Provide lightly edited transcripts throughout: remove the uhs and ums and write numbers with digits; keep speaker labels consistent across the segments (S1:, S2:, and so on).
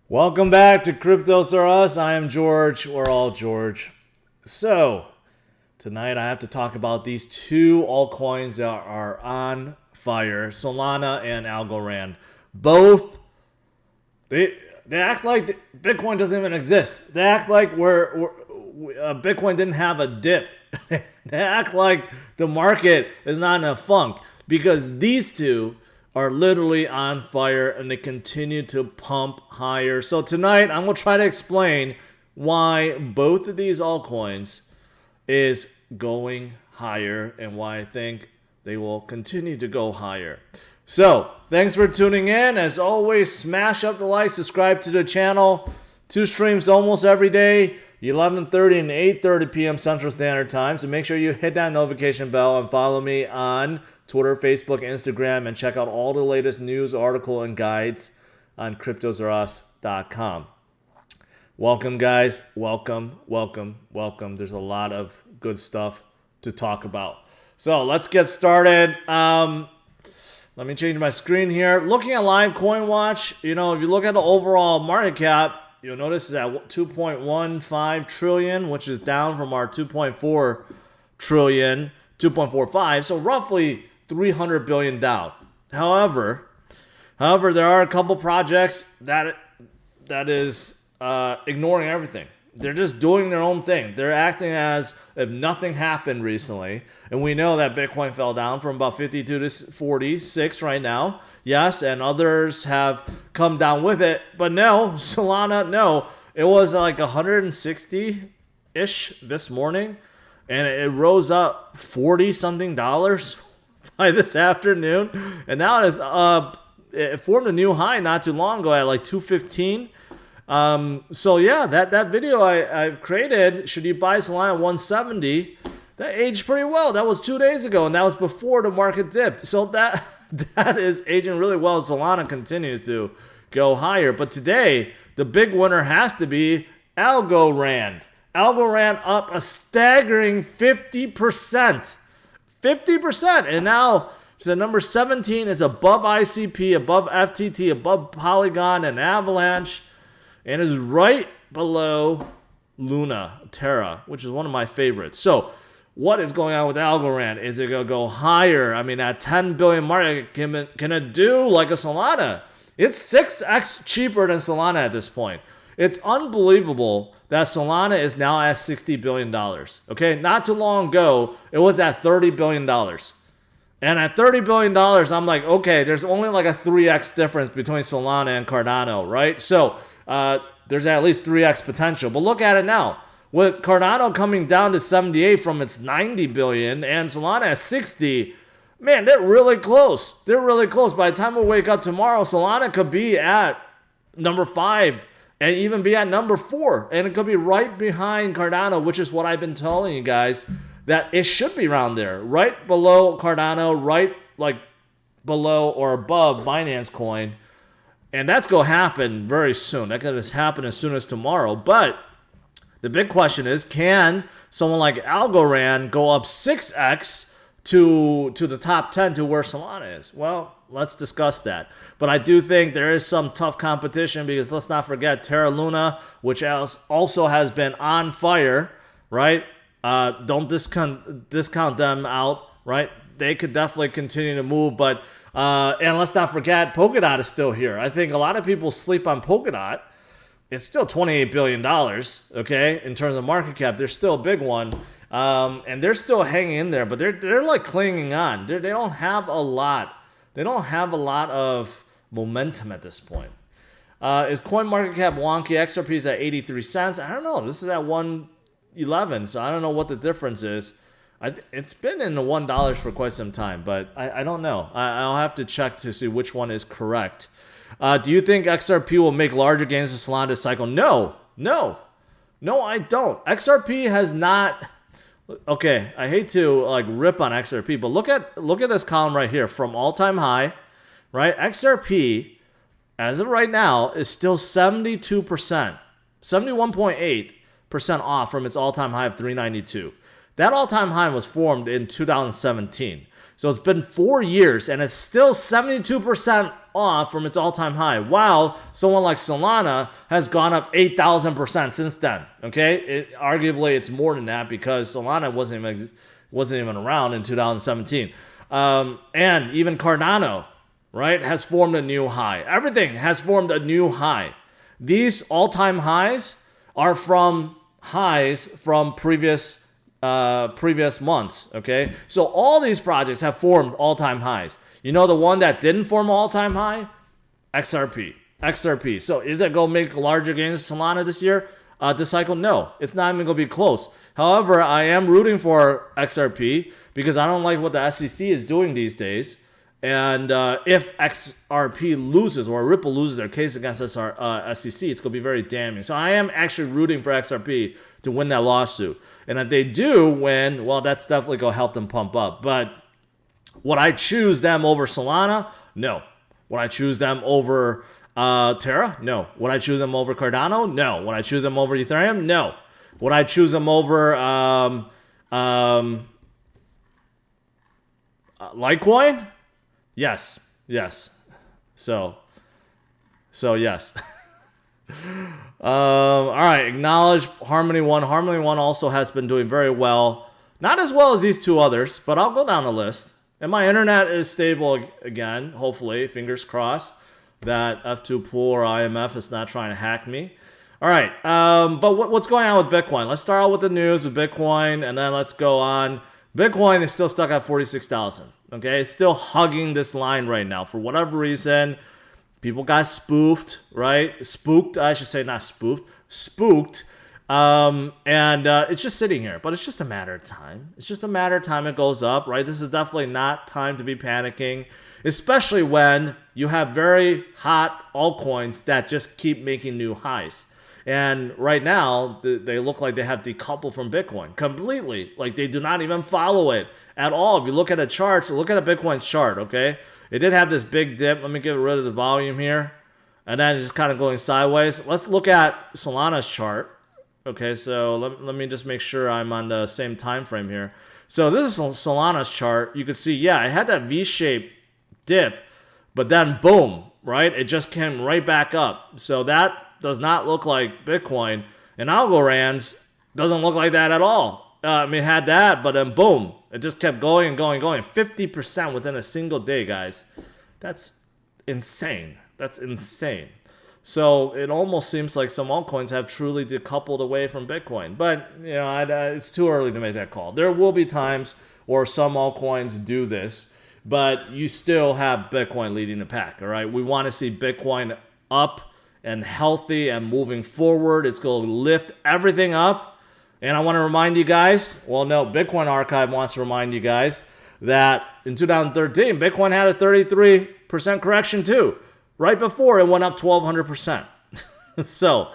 S1: Welcome back to CryptosRUs. I am George. We're all George. So, tonight I have to talk about these two altcoins that are on fire, Solana and Algorand. Both, they act like Bitcoin doesn't even exist. They act like Bitcoin didn't have a dip. They act like the market is not in a funk because these two are literally on fire and they continue to pump higher. So tonight I'm going to try to explain why both of these altcoins is going higher and why I think they will continue to go higher. So thanks for tuning in. As always, smash up the like, subscribe to the channel. 2 streams almost every day, 11:30 and 8:30 p.m. Central Standard Time. So make sure you hit that notification bell and follow me on Twitter, Facebook, Instagram, and check out all the latest news, article, and guides on CryptosRUs.com. Welcome, guys. Welcome, welcome, welcome. There's a lot of good stuff to talk about. So let's get started. Let me change my screen here. Looking at live coin watch, if you look at the overall market cap, you'll notice it's at 2.15 trillion, which is down from our 2.4 trillion, 2.45. So roughly 300 billion down. However, there are a couple projects that is ignoring everything. They're just doing their own thing. They're acting as if nothing happened recently. And we know that Bitcoin fell down from about 52 to 46 right now. Yes, and others have come down with it. But no, Solana, no. It was like 160-ish this morning. And it rose up $40-something by this afternoon. And now it formed a new high not too long ago at like 215. So yeah, that video I've created, should you buy Solana at 170, that aged pretty well. That was 2 days ago, and that was before the market dipped. So that is aging really well. Solana continues to go higher. But today, the big winner has to be Algorand. Algorand up a staggering 50%. 50%. And now it's at number 17. It's above ICP, above FTT, above Polygon and Avalanche. And is right below Luna, Terra, which is one of my favorites. So what is going on with Algorand? Is it going to go higher? I mean, at 10 billion market, can it do like a Solana? It's 6x cheaper than Solana at this point. It's unbelievable that Solana is now at $60 billion. Okay, not too long ago, it was at $30 billion. And at $30 billion, I'm like, okay, there's only like a 3x difference between Solana and Cardano, right? So there's at least 3x potential. But look at it now. With Cardano coming down to 78 from its 90 billion and Solana at 60, man, they're really close. They're really close. By the time we wake up tomorrow, Solana could be at number 5 and even be at number 4. And it could be right behind Cardano, which is what I've been telling you guys, that it should be around there. Right below Cardano, right like below or above Binance Coin. And that's going to happen very soon. That could happen as soon as tomorrow. But the big question is, can someone like Algorand go up 6x to the top 10 to where Solana is? Well, let's discuss that. But I do think there is some tough competition because let's not forget Terra Luna, which also has been on fire, right? Don't discount them out, right? They could definitely continue to move, but and let's not forget Polkadot is still here. I think a lot of people sleep on Polkadot. It's still $28 billion, okay, in terms of market cap. They're still a big one, and they're still hanging in there, but they're like clinging on. They don't have a lot. They don't have a lot of momentum at this point. Is CoinMarketCap wonky? XRP is at 83 cents. I don't know. This is at 111, so I don't know what the difference is. It's been in the $1 for quite some time, but I don't know. I'll have to check to see which one is correct. Do you think XRP will make larger gains in Solana this cycle? No, I don't. XRP has not. Okay, I hate to like rip on XRP, but look at this column right here from all-time high, right? XRP, as of right now, is still 72%, 71.8% off from its all-time high of 392. That all-time high was formed in 2017. So it's been 4 years, and it's still 72% off from its all-time high, while someone like Solana has gone up 8,000% since then. Okay, arguably it's more than that because Solana wasn't even around in 2017, and even Cardano, right, has formed a new high. Everything has formed a new high. These all-time highs are from highs from previous months. Okay, so all these projects have formed all-time highs. You know the one that didn't form all-time high? XRP. So is it going to make larger gains in Solana this year? This cycle? No, it's not even going to be close. However, I am rooting for XRP because I don't like what the SEC is doing these days. And if XRP loses or Ripple loses their case against SEC, it's going to be very damning. So I am actually rooting for XRP to win that lawsuit. And if they do win, well, that's definitely going to help them pump up. But would I choose them over Solana? No. Would I choose them over Terra? No. Would I choose them over Cardano? No. Would I choose them over Ethereum? No. Would I choose them over Litecoin? Yes. So yes. All right. Acknowledge Harmony One. Harmony One also has been doing very well. Not as well as these two others, but I'll go down the list. And my internet is stable again. Hopefully, fingers crossed that F2 Pool or IMF is not trying to hack me. All right. But what's going on with Bitcoin? Let's start out with the news with Bitcoin, and then let's go on. Bitcoin is still stuck at 46,000. Okay, it's still hugging this line right now for whatever reason. People got spoofed, right? Spooked, I should say, not spoofed. Spooked. And it's just sitting here, but it's just a matter of time. It's just a matter of time it goes up, right? This is definitely not time to be panicking, especially when you have very hot altcoins that just keep making new highs. And right now, they look like they have decoupled from Bitcoin completely. Like they do not even follow it at all. If you look at the charts, look at the Bitcoin's chart, okay? It did have this big dip. Let me get rid of the volume here. And then it's just kind of going sideways. Let's look at Solana's chart. Okay, so let me just make sure I'm on the same time frame here. So this is Solana's chart. You can see, yeah, it had that V-shaped dip, but then boom, right? It just came right back up. So that does not look like Bitcoin. And Algorand's doesn't look like that at all. It had that, but then boom, it just kept going and going. 50% within a single day, guys. That's insane. That's insane. So it almost seems like some altcoins have truly decoupled away from Bitcoin. But, you know, it's too early to make that call. There will be times where some altcoins do this, but you still have Bitcoin leading the pack, all right? We want to see Bitcoin up and healthy and moving forward. It's going to lift everything up. And I want to remind you guys, well, no, Bitcoin Archive wants to remind you guys that in 2013, Bitcoin had a 33% correction too, right before it went up 1,200%. So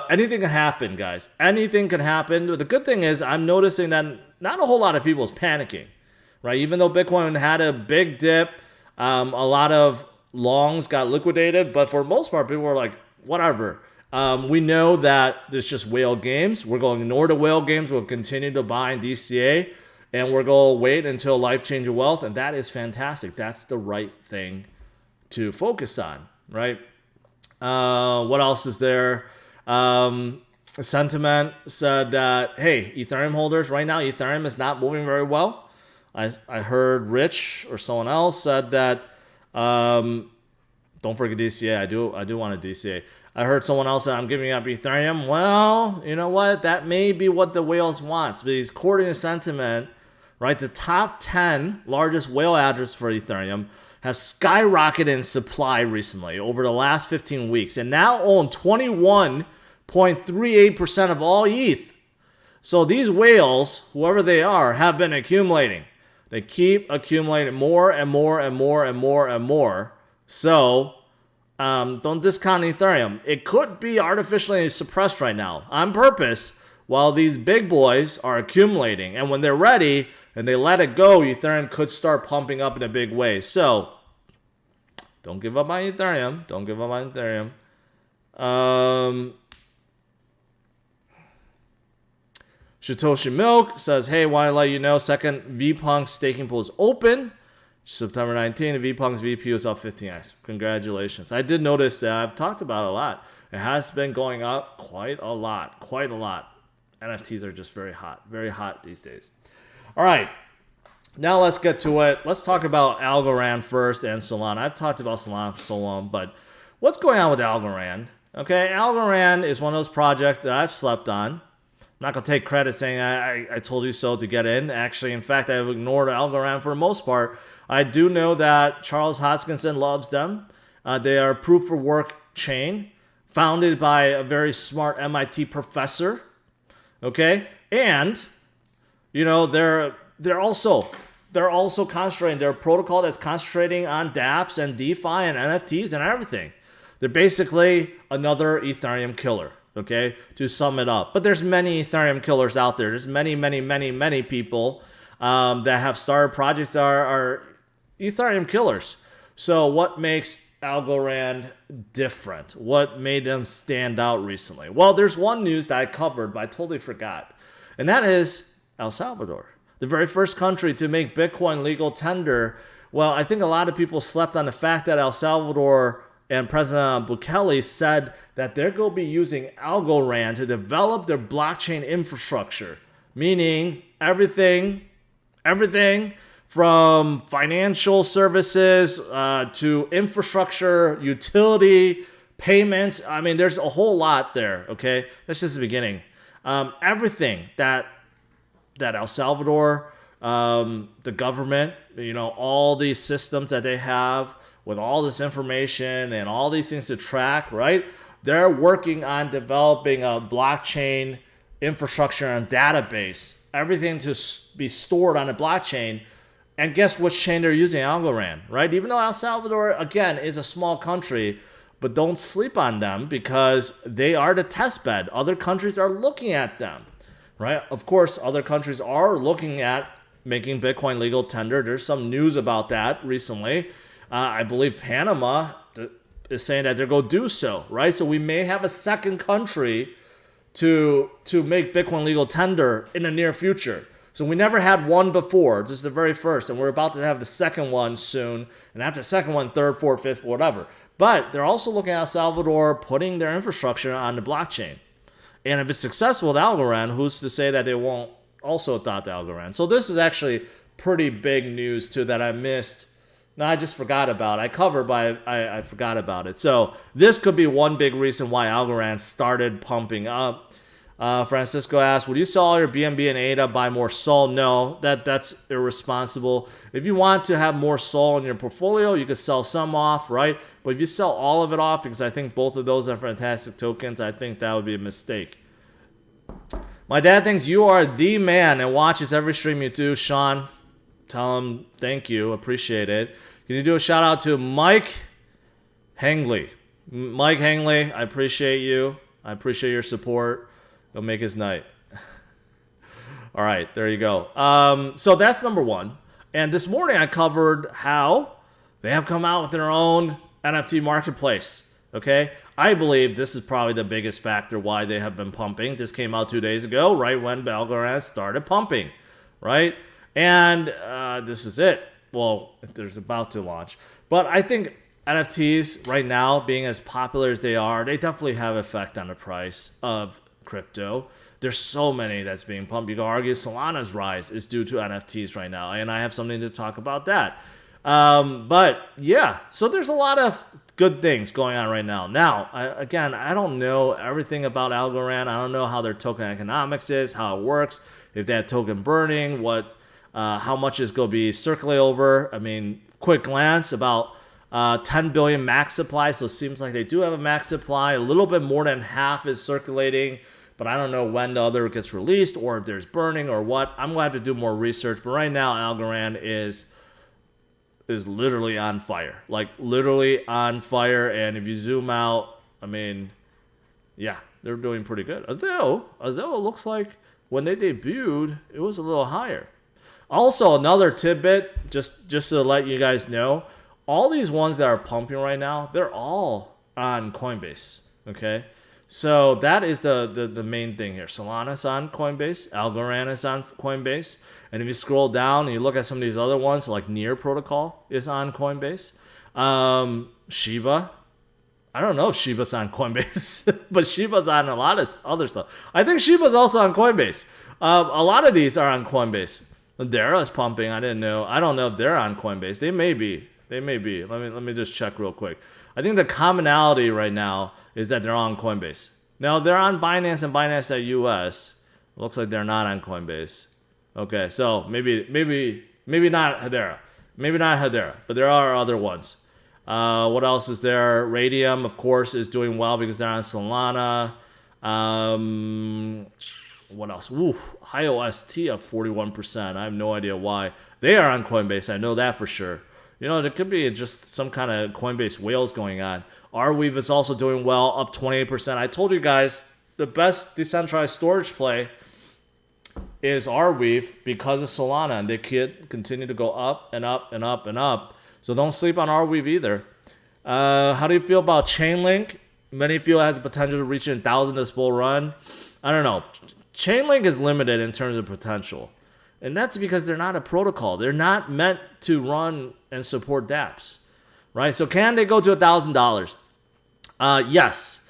S1: anything can happen, guys. Anything can happen. But the good thing is I'm noticing that not a whole lot of people is panicking, right? Even though Bitcoin had a big dip, a lot of longs got liquidated, but for the most part, people were like, whatever. We know that there's just whale games. We're going to ignore the whale games. We'll continue to buy in DCA, and we're going to wait until life change of wealth, and that is fantastic. That's the right thing to focus on, right? What else is there? Sentiment said that, hey, Ethereum holders, right now, Ethereum is not moving very well. I heard Rich or someone else said that, don't forget DCA. I do want a DCA. I heard someone else say I'm giving up Ethereum. Well, you know what? That may be what the whales wants. Because according to Sentiment, right, the top 10 largest whale addresses for Ethereum have skyrocketed in supply recently over the last 15 weeks and now own 21.38% of all ETH. So these whales, whoever they are, have been accumulating. They keep accumulating more and more and more and more and more. So don't discount Ethereum. It could be artificially suppressed right now on purpose while these big boys are accumulating. And when they're ready and they let it go, Ethereum could start pumping up in a big way. So don't give up on Ethereum. Don't give up on Ethereum. Satoshi Milk says, hey, want to let you know, second VPunk staking pool is open. September 19th, VPunk's VP was up 15x. Congratulations. I did notice that. I've talked about it a lot. It has been going up quite a lot. NFTs are just very hot these days. All right, now let's get to it. Let's talk about Algorand first and Solana. I've talked about Solana for so long, but what's going on with Algorand? Okay, Algorand is one of those projects that I've slept on. I'm not going to take credit saying I told you so to get in. Actually, in fact, I've ignored Algorand for the most part. I do know that Charles Hoskinson loves them. They are a proof of work chain founded by a very smart MIT professor. Okay, and you know they're also concentrating. They're a protocol that's concentrating on dApps and DeFi and NFTs and everything. They're basically another Ethereum killer. Okay, to sum it up. But there's many Ethereum killers out there. There's many people that have started projects that are Ethereum killers. So what makes Algorand different? What made them stand out recently? Well, there's one news that I covered, but I totally forgot. And that is El Salvador, the very first country to make Bitcoin legal tender. Well, I think a lot of people slept on the fact that El Salvador and President Bukele said that they're going to be using Algorand to develop their blockchain infrastructure, meaning everything from financial services to infrastructure, utility, payments. I mean, there's a whole lot there, okay? That's just the beginning. Everything that El Salvador, the government, you know, all these systems that they have with all this information and all these things to track, right? They're working on developing a blockchain infrastructure and database, everything to be stored on a blockchain. And guess which chain they're using? Algorand, right? Even though El Salvador, again, is a small country, but don't sleep on them because they are the test bed. Other countries are looking at them, right? Of course, other countries are looking at making Bitcoin legal tender. There's some news about that recently. I believe Panama is saying that they're going to do so, right? So we may have a second country to make Bitcoin legal tender in the near future. So we never had one before. This is the very first, and we're about to have the second one soon. And after the second one, third, fourth, fifth, whatever. But they're also looking at El Salvador putting their infrastructure on the blockchain. And if it's successful with Algorand, who's to say that they won't also adopt Algorand? So this is actually pretty big news too that I missed. No, I just forgot about it. I covered, but I forgot about it. So this could be one big reason why Algorand started pumping up. Francisco asked, would you sell all your BNB and ADA, buy more SOL? No, that's irresponsible. If you want to have more SOL in your portfolio, you could sell some off, right? But if you sell all of it off, because I think both of those are fantastic tokens, I think that would be a mistake. My dad thinks you are the man and watches every stream you do. Sean, tell him thank you. Appreciate it. Can you do a shout out to Mike Hangley? Mike Hangley, I appreciate you. I appreciate your support. It'll make his night. All right, there you go. So that's number one. And this morning I covered how they have come out with their own NFT marketplace. Okay? I believe this is probably the biggest factor why they have been pumping. This came out 2 days ago, right when Algorand started pumping, right? And this is it. Well, they're about to launch. But I think NFTs right now, being as popular as they are, they definitely have effect on the price of crypto. There's so many that's being pumped. You can argue Solana's rise is due to NFTs right now, and I have something to talk about that. But yeah, so there's a lot of good things going on right now. Now, I don't know everything about Algorand. I don't know how their token economics is, how it works, if they have token burning, how much is going to be circulated over. I mean, quick glance, about 10 billion max supply, so it seems like they do have a max supply. A little bit more than half is circulating, but I don't know when the other gets released or if there's burning or what. I'm going to have to do more research, but right now Algorand is literally on fire. Like, literally on fire, and if you zoom out, I mean, yeah, they're doing pretty good. Although it looks like when they debuted, it was a little higher. Also, another tidbit, just to let you guys know, all these ones that are pumping right now, they're all on Coinbase, okay? So that is the main thing here. Solana's on Coinbase. Algorand is on Coinbase. And if you scroll down and you look at some of these other ones, like Near Protocol is on Coinbase. Shiba. I don't know if Shiba's on Coinbase, but Shiba's on a lot of other stuff. I think Shiba's also on Coinbase. A lot of these are on Coinbase. Ladera is pumping. I didn't know. I don't know if they're on Coinbase. They may be. They may be. Let me just check real quick. I think the commonality right now is that they're on Coinbase. Now they're on Binance and Binance.us. Looks like they're not on Coinbase. Okay, so maybe not Hedera. Maybe not Hedera, but there are other ones. What else is there? Radium, of course, is doing well because they're on Solana. What else? Ooh, IOST up 41%. I have no idea why. They are on Coinbase. I know that for sure. You know, there could be just some kind of Coinbase whales going on. Arweave is also doing well, up 28%. I told you guys the best decentralized storage play is Arweave because of Solana, and they could continue to go up and up and up and up. So don't sleep on Arweave either. How do you feel about Chainlink? Many feel it has the potential to reach 1,000 this bull run. I don't know. Chainlink is limited in terms of potential. And that's because they're not a protocol. They're not meant to run and support dApps. Right? So can they go to $1,000? Yes.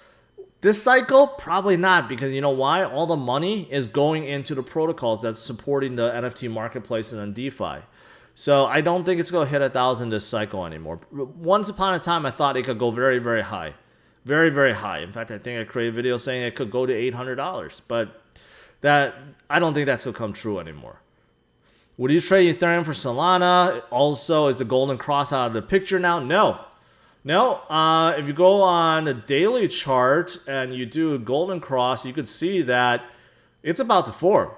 S1: This cycle, probably not, because you know why? All the money is going into the protocols that's supporting the NFT marketplace and then DeFi. So I don't think it's going to hit 1,000 this cycle anymore. Once upon a time, I thought it could go very, very high. Very, very high. In fact, I think I created a video saying it could go to $800. But I don't think that's going to come true anymore. Would you trade Ethereum for Solana? Also, is the golden cross out of the picture now? No. If you go on a daily chart and you do a golden cross, you could see that it's about to form.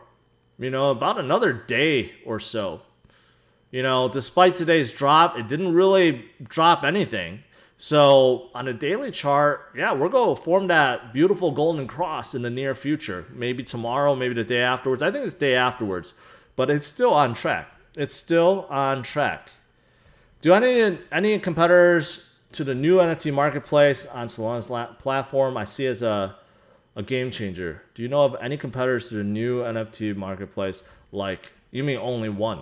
S1: You know, about another day or so. You know, despite today's drop, it didn't really drop anything. So on a daily chart, yeah, we're going to form that beautiful golden cross in the near future. Maybe tomorrow, maybe the day afterwards. I think it's the day afterwards. But it's still on track. It's still on track. Do any competitors to the new NFT marketplace on Solana's platform? I see as a game changer. Do you know of any competitors to the new NFT marketplace? Like, you mean only one,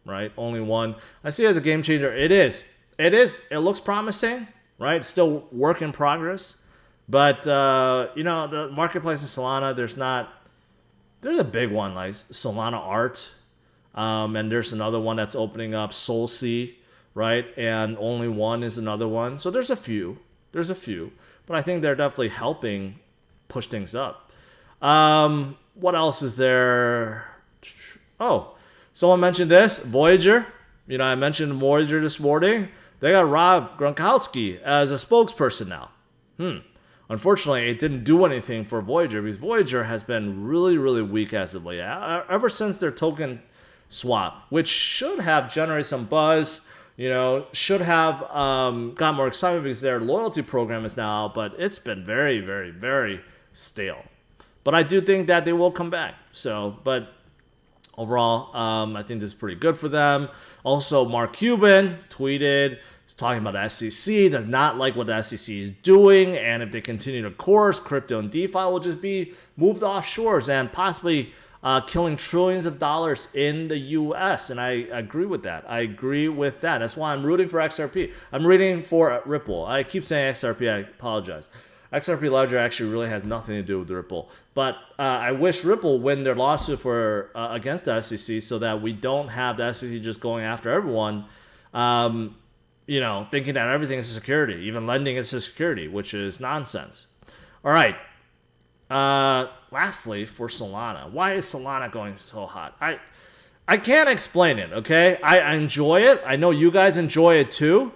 S1: right? Only one. I see it as a game changer. It is. It looks promising, right? It's still work in progress. But, you know, the marketplace in Solana, there's a big one like Solana Art. And there's another one that's opening up, SolSea, right? And only one is another one. So there's a few. But I think they're definitely helping push things up. What else is there? Oh, someone mentioned this. Voyager. You know, I mentioned Voyager this morning. They got Rob Gronkowski as a spokesperson now. Unfortunately, it didn't do anything for Voyager because Voyager has been really, really weak as of late. Ever since their token swap, which should have generated some buzz, you know, should have got more excitement because their loyalty program is now, but it's been very, very, very stale. But I do think that they will come back. So, but overall, I think this is pretty good for them. Also, Mark Cuban tweeted, he's talking about the SEC, does not like what the SEC is doing, and if they continue to course, crypto and DeFi will just be moved offshores and possibly killing trillions of dollars in the U.S. And I agree with that. That's why I'm rooting for XRP. I'm rooting for Ripple. I keep saying XRP. I apologize. XRP Ledger actually really has nothing to do with Ripple. But I wish Ripple win their lawsuit for against the SEC so that we don't have the SEC just going after everyone, you know, thinking that everything is a security, even lending is a security, which is nonsense. All right. Lastly, for Solana, why is Solana going so hot? I can't explain it, okay? I enjoy it. I know you guys enjoy it too,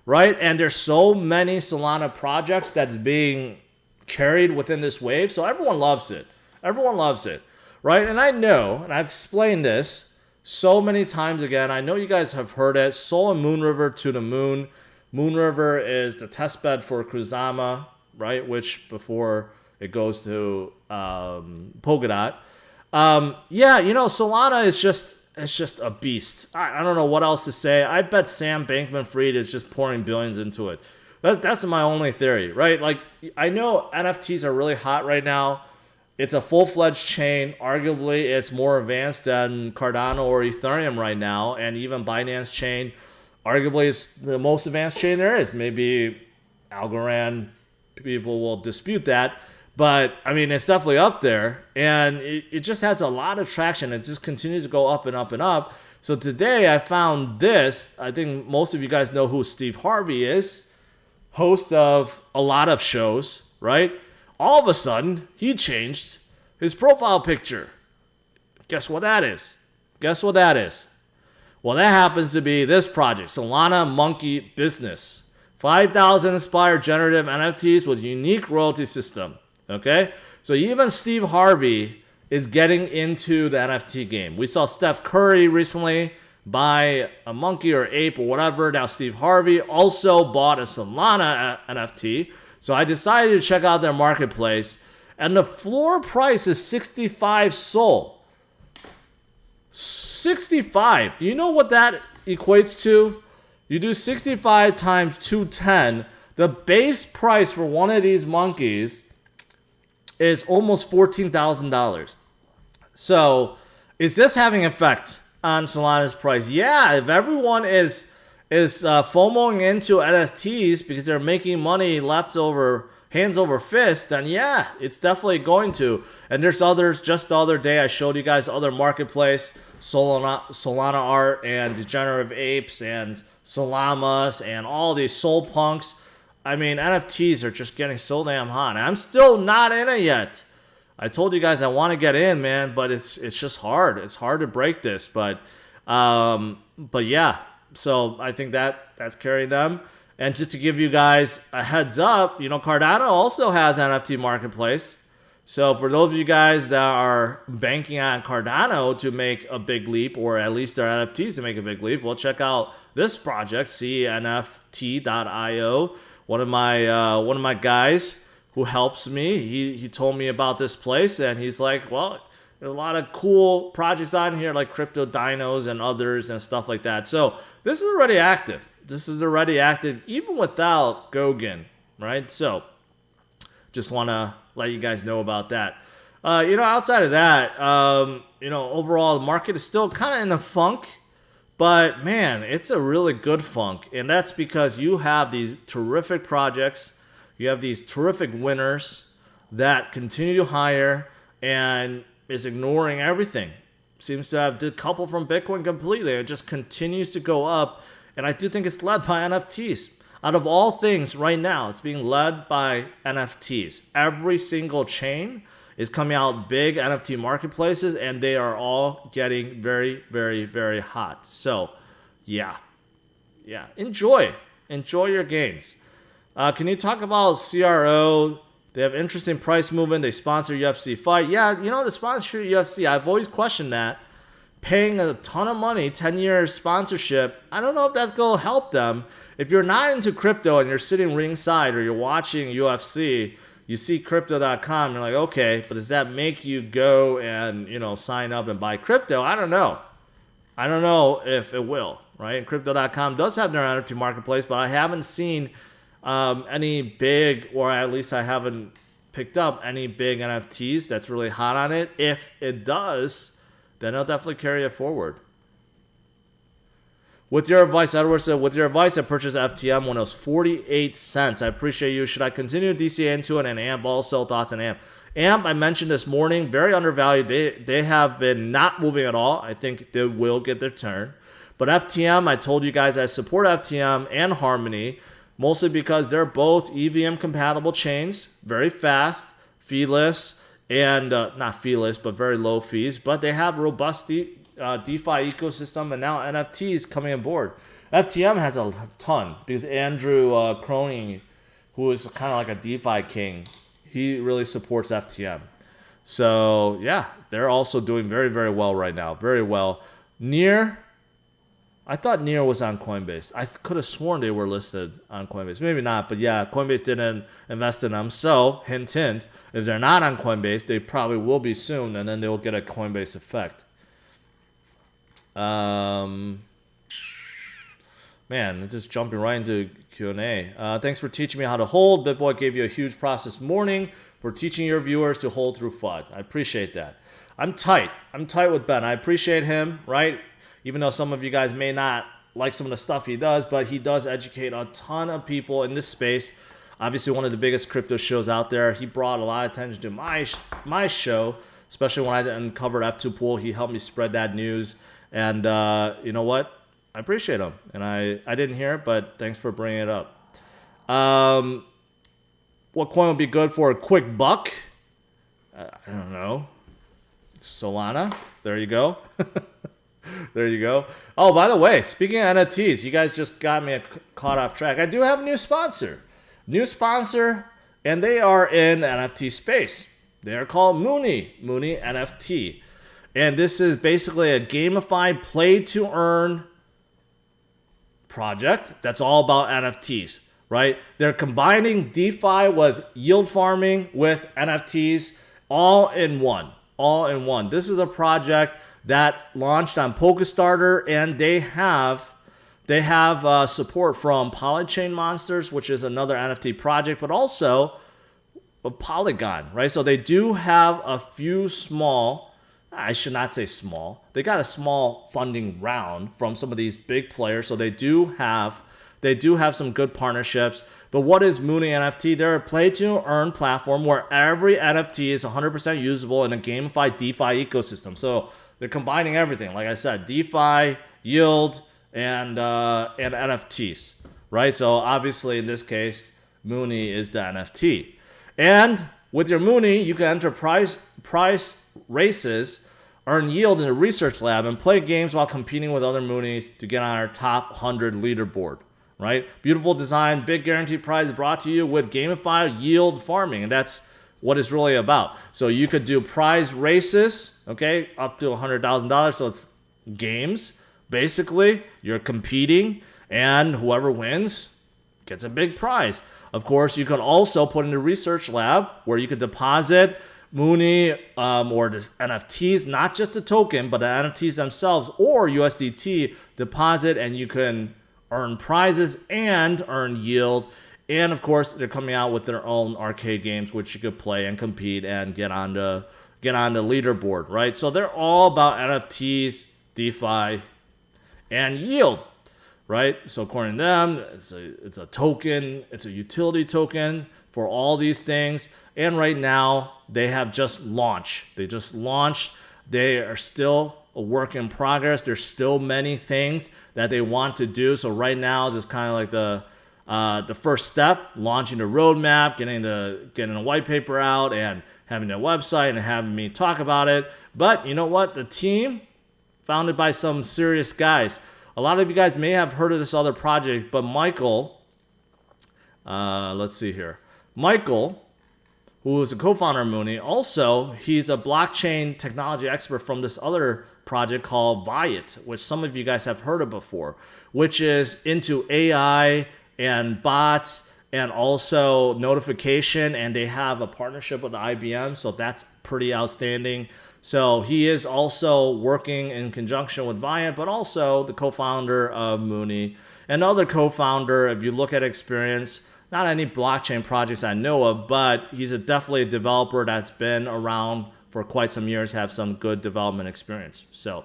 S1: right? And there's so many Solana projects that's being carried within this wave, so everyone loves it. Everyone loves it, right? And I know, and I've explained this so many times again. I know you guys have heard it. Sol and Moonriver to the moon. Moonriver is the testbed for Kusama, right? Which before it goes to Polkadot. Yeah, you know, Solana is just a beast. I don't know what else to say. I bet Sam Bankman-Fried is just pouring billions into it. That's my only theory, right? Like, I know NFTs are really hot right now. It's a full-fledged chain. Arguably, it's more advanced than Cardano or Ethereum right now, and even Binance chain. Arguably, it's the most advanced chain there is. Maybe Algorand, people will dispute that, but I mean, it's definitely up there, and it just has a lot of traction. It just continues to go up and up and up. So today, I found this. I think most of you guys know who Steve Harvey is, host of a lot of shows, right? All of a sudden, he changed his profile picture. Guess what that is? Guess what that is? Well, that happens to be this project, Solana Monkey Business. 5,000 inspired generative NFTs with unique royalty system. Okay? So even Steve Harvey is getting into the NFT game. We saw Steph Curry recently buy a monkey or ape or whatever. Now Steve Harvey also bought a Solana NFT. So I decided to check out their marketplace, and the floor price is 65 SOL. 65. Do you know what that equates to? You do 65 times 210. The base price for one of these monkeys is almost $14,000. So is this having effect on Solana's price? Yeah, if everyone is FOMOing into NFTs because they're making money left over, hands over fist, then yeah, it's definitely going to. And there's others. Just the other day, I showed you guys other marketplace, Solana art and degenerative apes and Solamas and all these soul punks. I mean, NFTs are just getting so damn hot. I'm still not in it yet. I told you guys I want to get in, man, but it's just hard. It's hard to break this, but yeah. So I think that's carrying them. And just to give you guys a heads up, you know, Cardano also has NFT marketplace. So for those of you guys that are banking on Cardano to make a big leap, or at least their NFTs to make a big leap, well, check out this project, CNFT.io. One of my guys who helps me, he told me about this place, and he's like, well, there's a lot of cool projects on here like Crypto Dinos and others and stuff like that. So this is already active. This is already active even without Goguen, right? So just want to let you guys know about that. Outside of that, overall the market is still kind of in a funk, but man, it's a really good funk. And that's because you have these terrific projects. You have these terrific winners that continue to hire and is ignoring everything. Seems to have decoupled from Bitcoin completely. It just continues to go up. And I do think it's led by NFTs. Out of all things right now, it's being led by NFTs. Every single chain is coming out big NFT marketplaces, and they are all getting very, very, very hot. So, yeah. Enjoy your gains. Can you talk about CRO? They have interesting price movement. They sponsor UFC fight. Yeah, the sponsor UFC, I've always questioned that. Paying a ton of money, 10-year sponsorship, I don't know if that's going to help them. If you're not into crypto and you're sitting ringside or you're watching UFC, you see Crypto.com, you're like, okay, but does that make you go and, sign up and buy crypto? I don't know. I don't know if it will, right? And Crypto.com does have their NFT marketplace, but I haven't seen any big, or at least I haven't picked up any big NFTs that's really hot on it. If it does, then I'll definitely carry it forward. With your advice, Edward said, with your advice, I purchased FTM when it was 48 cents. I appreciate you. Should I continue DCA into it? And AMP also, thoughts on AMP? AMP, I mentioned this morning, very undervalued. They have been not moving at all. I think they will get their turn. But FTM, I told you guys I support FTM and Harmony, mostly because they're both EVM compatible chains, very fast, feeless, and not feeless, but very low fees. But they have robust DeFi ecosystem, and now NFTs coming on board. FTM has a ton because Andrew Croning, who is kind of like a DeFi king, he really supports FTM. So yeah, they're also doing very, very well right now. Very well. Near, I thought Near was on Coinbase. I could have sworn they were listed on Coinbase. Maybe not, but yeah, Coinbase didn't invest in them. So, hint, hint, if they're not on Coinbase, they probably will be soon, and then they'll get a Coinbase effect. Man, it's just jumping right into Q&A. Thanks for teaching me how to hold. BitBoy gave you a huge props this morning for teaching your viewers to hold through FUD. I appreciate that. I'm tight. I'm tight with Ben. I appreciate him, right? Even though some of you guys may not like some of the stuff he does, but he does educate a ton of people in this space. Obviously, one of the biggest crypto shows out there. He brought a lot of attention to my show, especially when I uncovered F2 Pool. He helped me spread that news. And you know what? I appreciate him. And I didn't hear it, but thanks for bringing it up. What coin would be good for a quick buck? I don't know. Solana. There you go. There you go. Oh, by the way, speaking of NFTs, you guys just got me caught off track. I do have a new sponsor. And they are in NFT space. They are called MoonieNFT. And this is basically a gamified play-to-earn project that's all about NFTs, right? They're combining DeFi with yield farming with NFTs all in one. This is a project that launched on Polkastarter, and they have support from Polychain Monsters, which is another NFT project, but also a Polygon, right? So they do have a few small, I should not say small, they got a small funding round from some of these big players, so they do have some good partnerships. But what is MoonieNFT? They're a play-to-earn platform where every NFT is 100% usable in a gamified DeFi ecosystem. So they're combining everything, like I said, DeFi, yield, and NFTs, right? So obviously in this case, Moonie is the NFT. And with your Moonie, you can enter price races, earn yield in a research lab, and play games while competing with other Moonies to get on our top 100 leaderboard, right? Beautiful design, big guaranteed prize brought to you with gamified yield farming, and that's what it's really about. So you could do prize races, okay, up to $100,000. So it's games. Basically, you're competing, and whoever wins gets a big prize. Of course, you can also put in a research lab where you could deposit Moonie or the NFTs, not just the token, but the NFTs themselves, or USDT deposit, and you can earn prizes and earn yield. And of course, they're coming out with their own arcade games, which you could play and compete and get on the leaderboard, right? So they're all about NFTs, DeFi, and yield, right? So according to them, it's a token, it's a utility token for all these things. And right now, they have just launched. They just launched. They are still a work in progress. There's still many things that they want to do. So right now, it's kind of like the first step, launching the roadmap, getting a white paper out, and having a website, and having me talk about it. But you know what? The team, founded by some serious guys. A lot of you guys may have heard of this other project, but Michael, let's see here. Michael, who is a co-founder of Moonie, also, he's a blockchain technology expert from this other project called Voyager, which some of you guys have heard of before, which is into AI and bots and also notification, and they have a partnership with IBM, so that's pretty outstanding. So he is also working in conjunction with Voyager, but also the co-founder of Moonie. Another co-founder, if you look at experience, not any blockchain projects I know of, but he's definitely a developer that's been around for quite some years, have some good development experience. So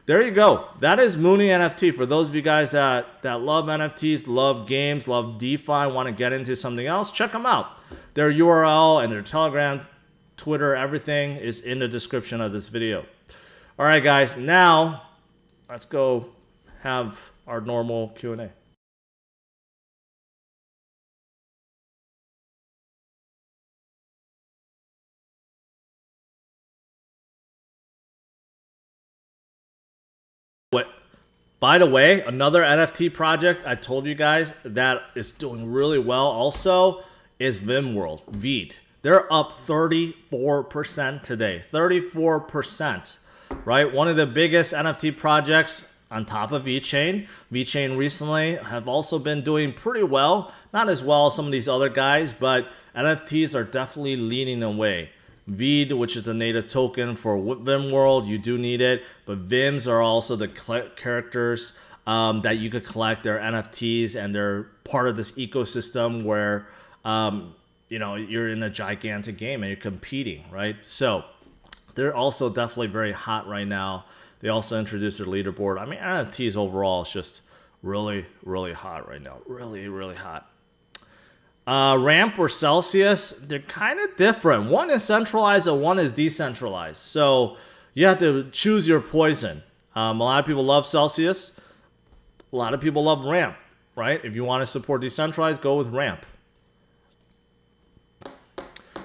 S1: there you go. That is MoonieNFT. For those of you guys that love NFTs, love games, love DeFi, want to get into something else, check them out. Their URL and their Telegram, Twitter, everything is in the description of this video. All right, guys, now let's go have our normal Q&A. By the way, another NFT project I told you guys that is doing really well also is VimWorld, Veed. They're up 34% today, 34%, right? One of the biggest NFT projects on top of VeChain. VeChain recently have also been doing pretty well, not as well as some of these other guys, but NFTs are definitely leading away. Veed, which is the native token for VimWorld, you do need it, but Vims are also the characters that you could collect their NFTs, and they're part of this ecosystem where, you're in a gigantic game and you're competing, right? So they're also definitely very hot right now. They also introduced their leaderboard. I mean, NFTs overall is just really, really hot right now. Really, really hot. Ramp or Celsius, they're kind of different. One is centralized and one is decentralized. So you have to choose your poison. A lot of people love Celsius. A lot of people love Ramp, right? If you want to support decentralized, go with Ramp.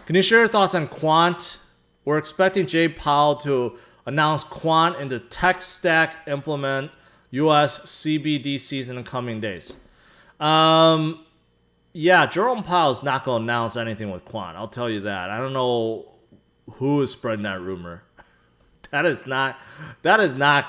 S1: Can you share your thoughts on Quant? We're expecting Jay Powell to announce Quant in the tech stack implement US CBDCs in the coming days. Yeah, Jerome Powell's not going to announce anything with Quant. I'll tell you that. I don't know who is spreading that rumor. That is not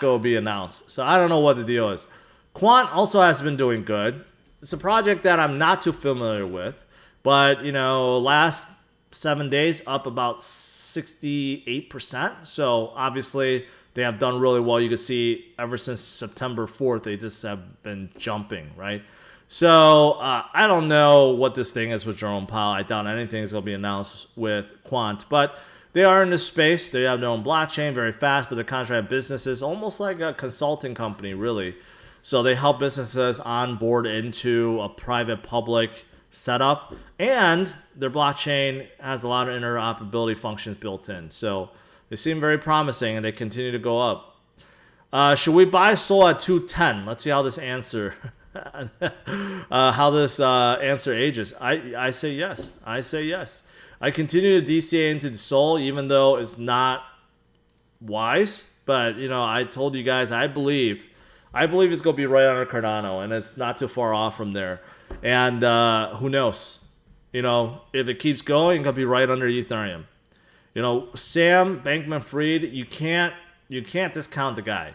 S1: going to be announced. So I don't know what the deal is. Quant also has been doing good. It's a project that I'm not too familiar with, but last 7 days up about 68%. So obviously they have done really well. You can see ever since September 4th, they just have been jumping, right? So I don't know what this thing is with Jerome Powell. I doubt anything is going to be announced with Quant, but they are in this space. They have their own blockchain, very fast, but they're contract businesses, almost like a consulting company, really. So they help businesses onboard into a private-public setup, and their blockchain has a lot of interoperability functions built in. So they seem very promising, and they continue to go up. Should we buy Sol at 210? Let's see how this answer ages. I say yes. I continue to DCA into the Sol, even though it's not wise. But I told you guys I believe it's going to be right under Cardano, and it's not too far off from there. And who knows? If it keeps going, it's going to be right under Ethereum. Sam Bankman-Fried, you can't discount the guy.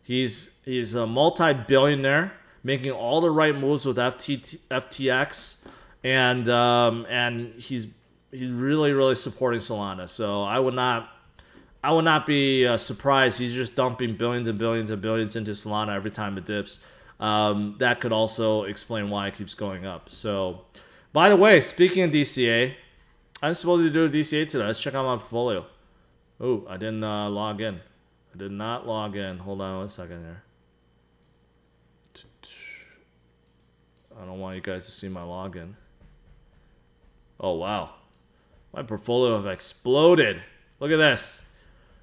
S1: He's a multi-billionaire, making all the right moves with FTX, and he's really, really supporting Solana. So I would not be surprised. He's just dumping billions and billions and billions into Solana every time it dips. That could also explain why it keeps going up. So, by the way, speaking of DCA, I'm supposed to do a DCA today. Let's check out my portfolio. Oh, I didn't log in. I did not log in. Hold on 1 second here. I don't want you guys to see my login. Oh, wow. My portfolio have exploded. Look at this.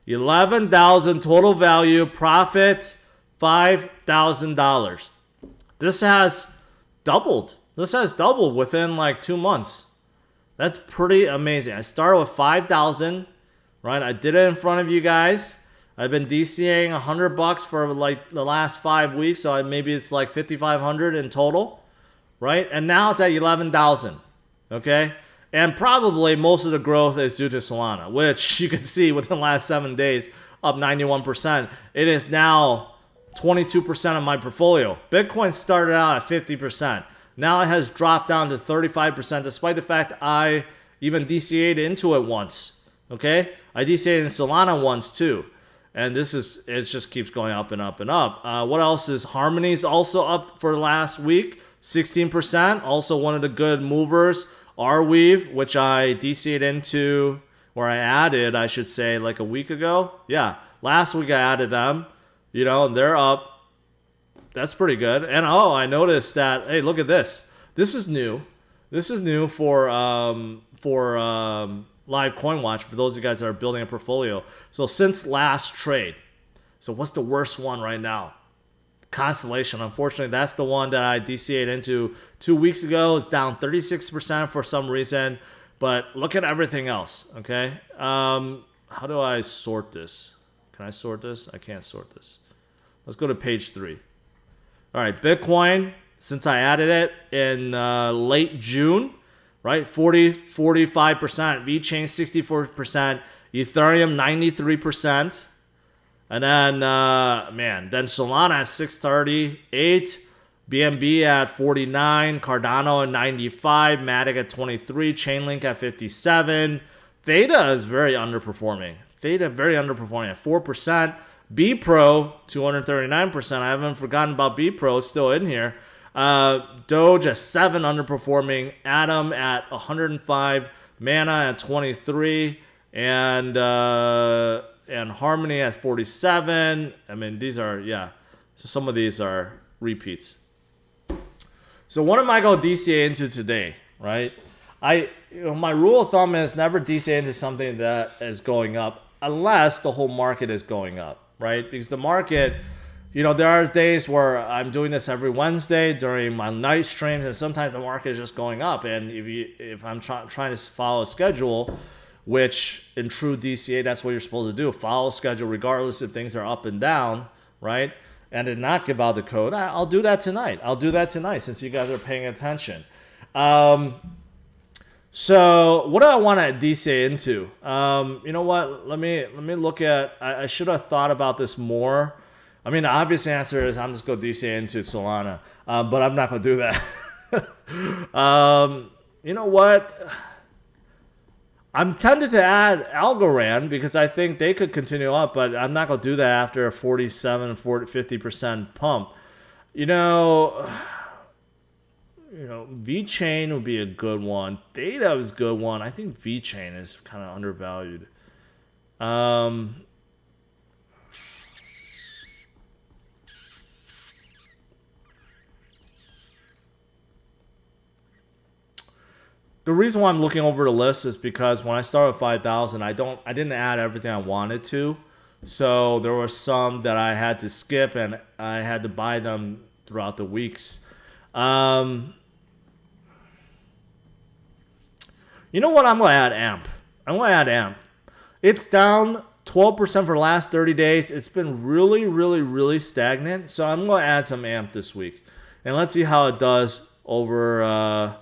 S1: 11,000 total value, profit $5,000. This has doubled. Within like 2 months. That's pretty amazing. I started with 5,000, right? I did it in front of you guys. I've been DCAing $100 for like the last 5 weeks, so maybe it's like 5,500 in total, right? And now it's at 11,000. Okay. And probably most of the growth is due to Solana, which you can see within the last 7 days, up 91%. It is now 22% of my portfolio. Bitcoin started out at 50%. Now it has dropped down to 35%, despite the fact I even DCA'd into it once. Okay? I DCA'd in Solana once too. And it just keeps going up and up and up. What else is Harmony's also up for last week? 16%. Also one of the good movers. Arweave, which I DC'd into, or I added, I should say, like a week ago. Yeah, last week I added them. They're up. That's pretty good. And I noticed that. Hey, look at this. This is new. This is new for Live Coin Watch for those of you guys that are building a portfolio. So since last trade. So what's the worst one right now? Constellation. Unfortunately, that's the one that I DCA'd into 2 weeks ago. It's down 36% for some reason. But look at everything else, okay? How do I sort this? Can I sort this? I can't sort this. Let's go to page 3. All right, Bitcoin, since I added it in late June, right? 45%. VeChain, 64%. Ethereum, 93%. And then, then Solana at 638, BNB at 49, Cardano at 95, Matic at 23, Chainlink at 57. Theta is very underperforming. Theta very underperforming at 4%. B Pro, 239%. I haven't forgotten about B Pro, still in here. Doge at 7, underperforming. Atom at 105. Mana at 23. And Harmony at 47. I mean, these are, yeah. So some of these are repeats. So what am I going to DCA into today, right? My rule of thumb is never DCA into something that is going up unless the whole market is going up, right? Because the market, there are days where I'm doing this every Wednesday during my night streams, and sometimes the market is just going up. And if I'm trying to follow a schedule, which in true DCA, that's what you're supposed to do, follow a schedule regardless if things are up and down, right? And did not give out the code, I'll do that tonight. Since you guys are paying attention. So what do I want to DCA into? You know what? Let me look at. I should have thought about this more. I mean, the obvious answer is I'm just going to DCA into Solana, but I'm not going to do that. You know what? I'm tempted to add Algorand because I think they could continue up, but I'm not going to do that after a 47, 50% pump. VeChain would be a good one. Theta is a good one. I think VeChain is kind of undervalued. The reason why I'm looking over the list is because when I started with 5,000, I didn't add everything I wanted to. So there were some that I had to skip and I had to buy them throughout the weeks. You know what? I'm going to add AMP. It's down 12% for the last 30 days. It's been really, really, really stagnant. So I'm going to add some AMP this week. And let's see how it does over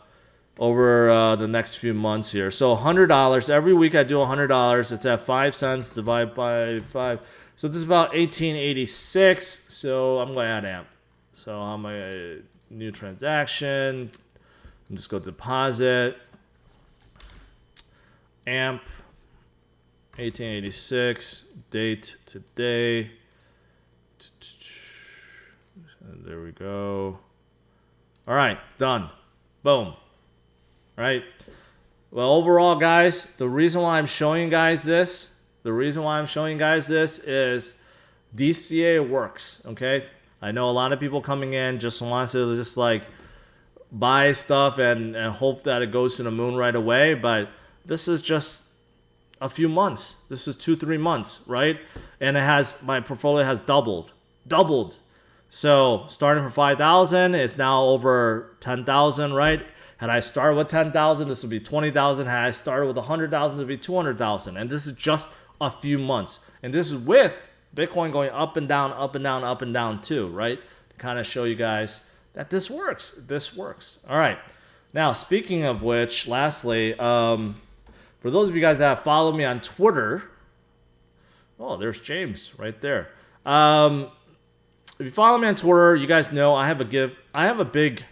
S1: the next few months here. So $100. Every week I do $100. It's at 5 cents divided by 5. So this is about 1886. So I'm going to add AMP. So I'm a new transaction. I'm just go deposit. AMP 1886. Date today. There we go. All right, done. Boom. Right. Well, overall, guys, the reason why I'm showing you guys this is DCA works. Okay. I know a lot of people coming in just wants to just like buy stuff and hope that it goes to the moon right away. But this is just a few months. This is 2-3 months, right? And my portfolio has doubled. So starting from 5,000, it's now over 10,000, right? Had I started with 10,000, this would be 20,000. Had I started with 100,000, it would be 200,000. And this is just a few months. And this is with Bitcoin going up and down, up and down, up and down too, right? To kind of show you guys that this works. All right. Now, speaking of which, lastly, for those of you guys that have followed me on Twitter, oh, there's James right there. If you follow me on Twitter, you guys know I have a big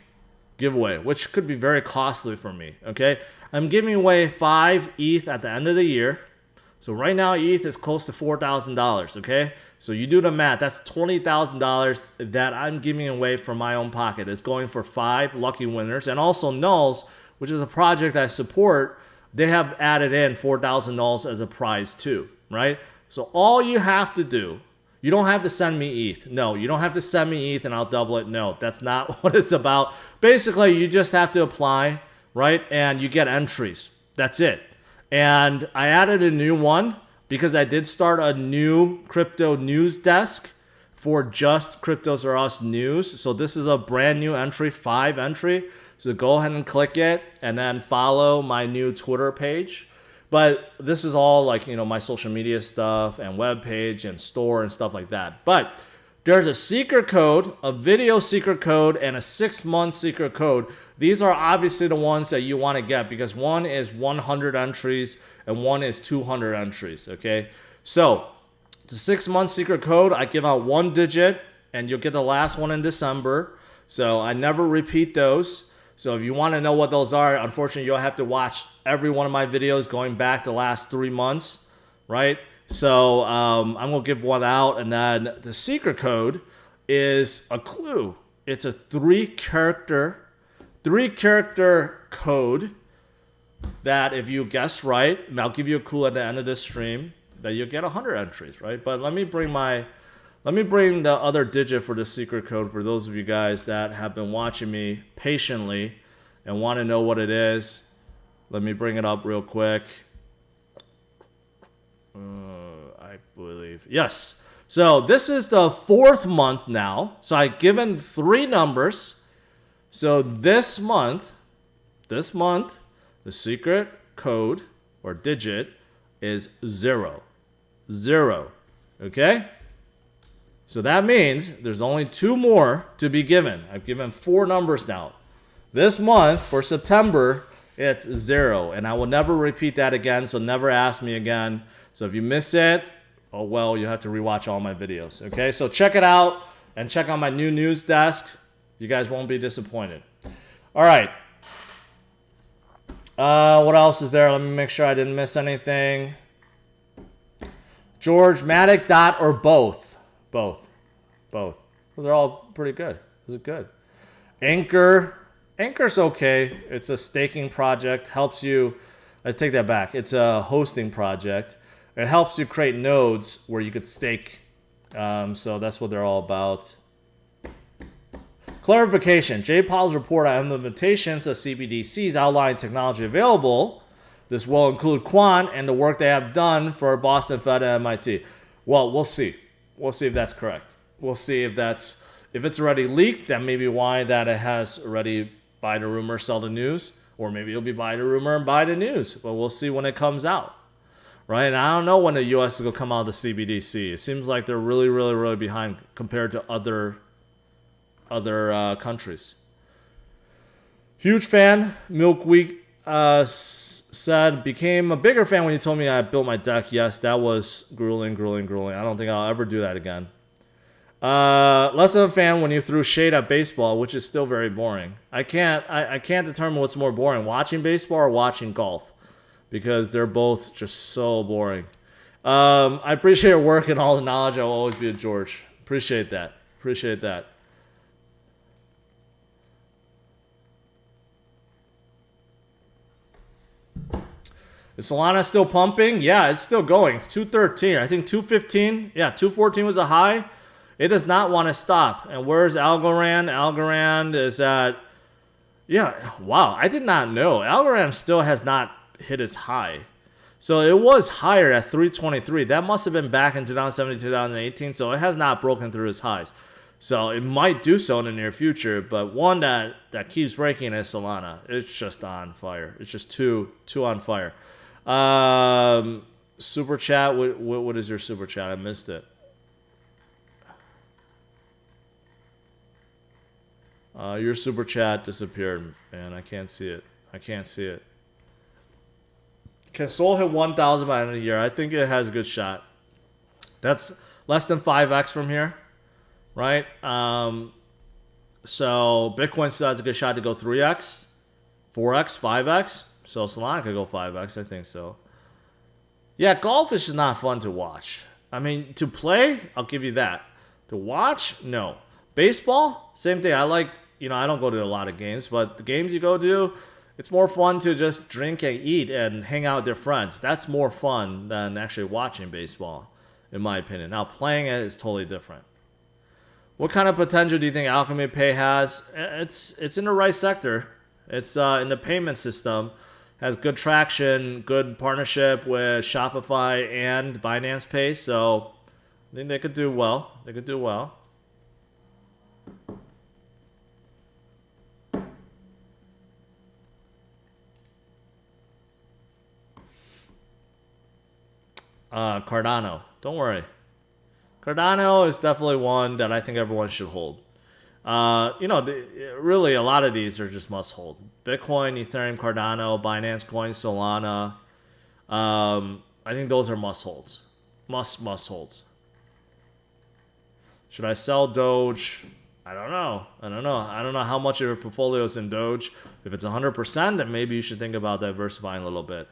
S1: giveaway, which could be very costly for me. Okay, I'm giving away 5 ETH at the end of the year. So right now ETH is close to $4,000. Okay, so you do the math. That's $20,000 that I'm giving away from my own pocket. It's going for 5 lucky winners, and also Nulls, which is a project I support. They have added in 4,000 Nulls as a prize too, right? So all you have to do. You don't have to send me ETH. No, you don't have to send me ETH and I'll double it. No, that's not what it's about. Basically, you just have to apply, right? And you get entries. That's it. And I added a new one because I did start a new crypto news desk for just CryptosRUs news. So this is a brand new entry, 5 entry. So go ahead and click it and then follow my new Twitter page. But this is all like, my social media stuff and web page and store and stuff like that. But there's a secret code, a video secret code, and a 6-month secret code. These are obviously the ones that you want to get because one is 100 entries and one is 200 entries, okay? So the 6-month secret code, I give out 1 digit and you'll get the last one in December. So I never repeat those. So if you want to know what those are, unfortunately, you'll have to watch every one of my videos going back the last 3 months, right? So I'm going to give one out. And then the secret code is a clue. It's a three-character code that if you guess right, and I'll give you a clue at the end of this stream, that you'll get 100 entries, right? But let me bring the other digit for the secret code for those of you guys that have been watching me patiently and want to know what it is. Let me bring it up real quick. I believe, yes. So this is the 4th month now. So I've given 3 numbers. So this month, the secret code or digit is 0. 0. Okay? So that means there's only 2 more to be given. I've given 4 numbers now. This month, for September, it's 0. And I will never repeat that again, so never ask me again. So if you miss it, oh well, you have to rewatch all my videos. Okay? So check it out and check out my new news desk. You guys won't be disappointed. All right. What else is there? Let me make sure I didn't miss anything. George, Matic, Dot, or both? Both. Those are all pretty good. Those are good. Anchor's okay. It's a staking project. Helps you. I take that back. It's a hosting project. It helps you create nodes where you could stake. So that's what they're all about. Clarification. J-Powell's report on implementations of CBDCs outline technology available. This will include Quant and the work they have done for Boston Fed and MIT. Well, we'll see. We'll see if that's correct. We'll see if it's already leaked. That may be why that it has already buy the rumor, sell the news. Or maybe it'll be buy the rumor and buy the news. But we'll see when it comes out. Right? And I don't know when the U.S. is going to come out of the CBDC. It seems like they're really, really, really behind compared to other countries. Huge fan. Milk Week said, became a bigger fan when you told me I built my deck. Yes, that was grueling. I don't think I'll ever do that again. Less of a fan when you threw shade at baseball, which is still very boring. I can't determine what's more boring, watching baseball or watching golf, because they're both just so boring. I appreciate your work and all the knowledge. I will always be a George. Appreciate that. Is Solana still pumping? Yeah, it's still going. It's 213. I think 215. Yeah, 214 was a high. It does not want to stop. And where's Algorand? Algorand is at... Yeah, wow. I did not know. Algorand still has not hit its high. So it was higher at 323. That must have been back in 2017, 2018. So it has not broken through its highs. So it might do so in the near future. But one that keeps breaking is Solana. It's just on fire. It's just too on fire. Super chat. What is your super chat? I missed it. Your super chat disappeared, man. I can't see it. Can Sol hit 1,000 by the end of the year? I think it has a good shot. That's less than 5x from here, right? So Bitcoin still has a good shot to go 3x, 4x, 5x. So Solana could go 5x, I think so. Yeah, golf is just not fun to watch. I mean, to play, I'll give you that. To watch, no. Baseball, same thing. I like, I don't go to a lot of games, but the games you go to, it's more fun to just drink and eat and hang out with your friends. That's more fun than actually watching baseball, in my opinion. Now, playing it is totally different. What kind of potential do you think Alchemy Pay has? It's in the right sector. It's in the payment system. Has good traction, good partnership with Shopify and Binance Pay. So I think they could do well. Cardano. Don't worry. Cardano is definitely one that I think everyone should hold. Really a lot of these are just must hold. Bitcoin, Ethereum, Cardano, Binance Coin, Solana. I think those are must holds. Must holds. Should I sell Doge? I don't know. I don't know how much of your portfolio is in Doge. If it's 100%, then maybe you should think about diversifying a little bit.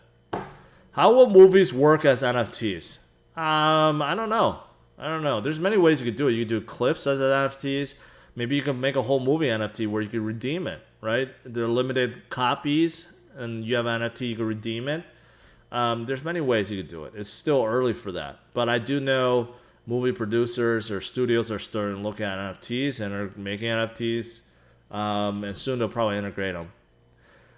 S1: How will movies work as NFTs? I don't know. There's many ways you could do it. You could do clips as NFTs. Maybe you can make a whole movie NFT where you can redeem it, right? They're limited copies, and you have an NFT, you can redeem it. There's many ways you could do it. It's still early for that. But I do know movie producers or studios are starting to look at NFTs and are making NFTs. And soon they'll probably integrate them.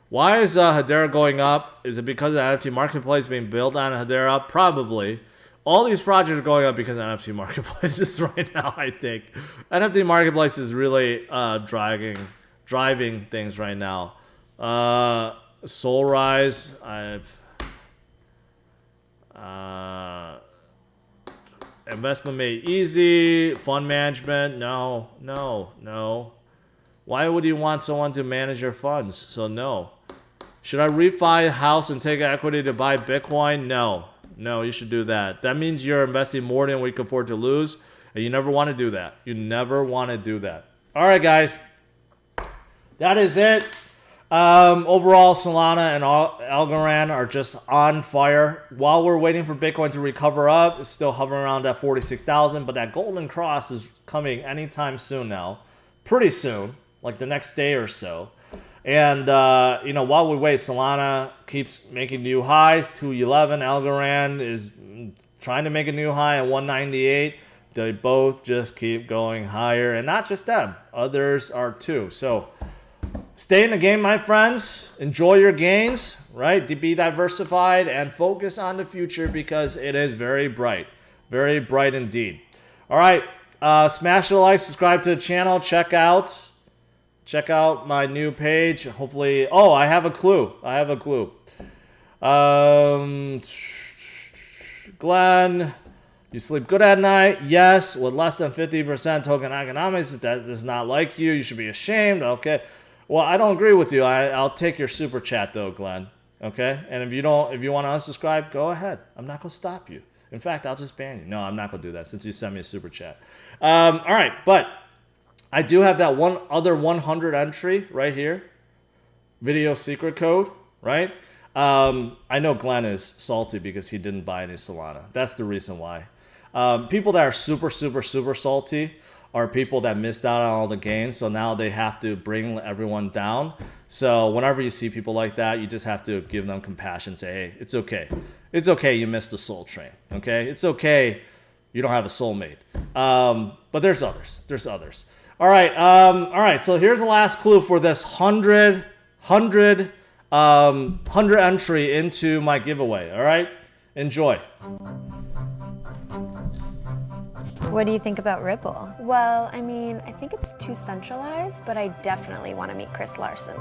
S1: Why is Hedera going up? Is it because the NFT marketplace being built on Hedera? Probably. All these projects are going up because of NFT marketplaces right now, I think. NFT marketplace is really driving things right now. SolRUs, investment made easy. Fund management, no. Why would you want someone to manage your funds? So no. Should I refi a house and take equity to buy Bitcoin? No, you should do that. That means you're investing more than we can afford to lose, and you never want to do that. You never want to do that. All right, guys. That is it. Overall, Solana and Algorand are just on fire. While we're waiting for Bitcoin to recover up, it's still hovering around that 46,000, but that golden cross is coming anytime soon now. Pretty soon, like the next day or so. And, while we wait, Solana keeps making new highs, 211. Algorand is trying to make a new high at 198. They both just keep going higher. And not just them. Others are too. So stay in the game, my friends. Enjoy your gains, right? Be diversified and focus on the future because it is very bright. Very bright indeed. All right. Smash the like, subscribe to the channel. Check out my new page. Hopefully, I have a clue. Glenn, you sleep good at night? Yes, with less than 50% token economics. That is not like you. You should be ashamed. Okay. Well, I don't agree with you. I'll take your super chat though, Glenn. Okay. And if you want to unsubscribe, go ahead. I'm not gonna stop you. In fact, I'll just ban you. No, I'm not gonna do that since you sent me a super chat. All right, but I do have that one other 100 entry right here. Video secret code, right? I know Glenn is salty because he didn't buy any Solana. That's the reason why. People that are super, super, super salty are people that missed out on all the gains. So now they have to bring everyone down. So whenever you see people like that, you just have to give them compassion. Say, hey, it's okay. It's okay you missed the soul train. Okay? It's okay you don't have a soulmate. But there's others. All right. So here's the last clue for this 100 entry into my giveaway. All right, enjoy.
S2: What do you think about Ripple?
S3: Well, I mean, I think it's too centralized, but I definitely want to meet Chris Larson.